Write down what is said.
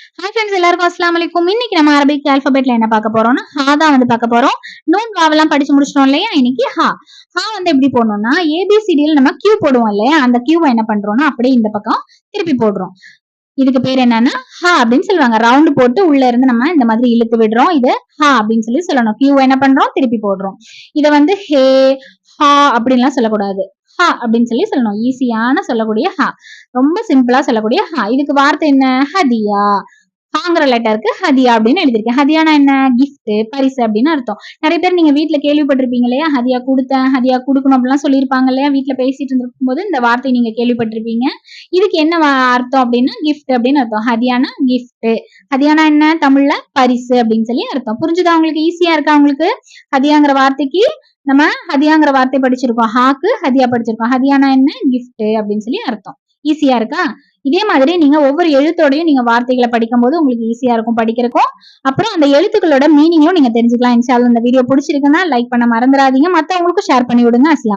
Hi friends, எல்லாருக்கும் அஸ்ஸலாமு அலைக்கும். இன்னைக்கு நம்ம அரபிக் ஆல்பபெட்ல என்ன பார்க்க போறோம்னா ஹா தான் பார்க்க போறோம். நூன் வாவெல்லாம் படிச்சு முடிச்சிட்டோம் இல்லையா? இன்னைக்கு ஹா. ஹா எப்படி போடணும்னா ஏபிசிடியில் நம்ம கியூ போடுவோம் இல்லையா? அந்த கியூவை என்ன பண்றோம்னா அப்படியே இந்த பக்கம் திருப்பி போடுறோம். இதுக்கு பேர் என்னன்னா ஹா அப்படின்னு சொல்லுவாங்க. ரவுண்டு போட்டு உள்ள இருந்து நம்ம இந்த மாதிரி இழுத்து விடுறோம். இது ஹா அப்படின்னு சொல்லணும். கியூ என்ன பண்றோம்? திருப்பி போடுறோம். இதை ஹே ஹா அப்படின்லாம் சொல்லக்கூடாது. ஹா அப்படின்னு சொல்லணும். ஈஸியான சொல்லக்கூடிய ஹா, ரொம்ப சிம்பிளா சொல்லக்கூடிய ஹா. இதுக்கு வார்த்தை என்ன? ஹதியா. ஹாங்கிற லெட்டருக்கு ஹதியா அப்படின்னு எழுதிருக்கேன். ஹதியானா என்ன? கிஃப்ட், பரிசு அப்படின்னு அர்த்தம். நிறைய பேர் நீங்க வீட்டுல கேள்விப்பட்டிருப்பீங்க இல்லையா? ஹதியா கொடுத்தேன், ஹதியா கொடுக்கணும் அப்படிலாம் சொல்லியிருப்பாங்க இல்லையா? வீட்டுல பேசிட்டு இருந்திருக்கும் போது இந்த வார்த்தை நீங்க கேள்விப்பட்டிருப்பீங்க. இதுக்கு என்ன அர்த்தம் அப்படின்னா கிஃப்ட் அப்படின்னு அர்த்தம். ஹதியானா கிஃப்ட். ஹதியானா என்ன? தமிழ்ல பரிசு அப்படின்னு சொல்லி அர்த்தம். புரிஞ்சுதா உங்களுக்கு? ஈஸியா இருக்கா உங்களுக்கு? ஹதியாங்கிற வார்த்தைக்கு நம்ம ஹதியாங்கிற வார்த்தை படிச்சிருக்கோம். ஹாக்கு ஹதியா படிச்சிருக்கோம். ஹதியானா என்ன? கிஃப்ட் அப்படின்னு சொல்லி அர்த்தம். ஈஸியா இருக்கா? இதே மாதிரி நீங்க ஒவ்வொரு எழுத்தோடையும் நீங்க வார்த்தைகளை படிக்கும் போது உங்களுக்கு ஈஸியா இருக்கும் படிக்கிறதுக்கும். அப்புறம் அந்த எழுத்துக்களோட மீனிங்கும் நீங்க தெரிஞ்சுக்கலாம். இன்ஷால்லா இந்த வீடியோ பிடிச்சிருக்குன்னா லைக் பண்ண மறந்துடாதீங்க. மத்தவங்களுக்கும் ஷேர் பண்ணி விடுங்க. அஸ்லாம்.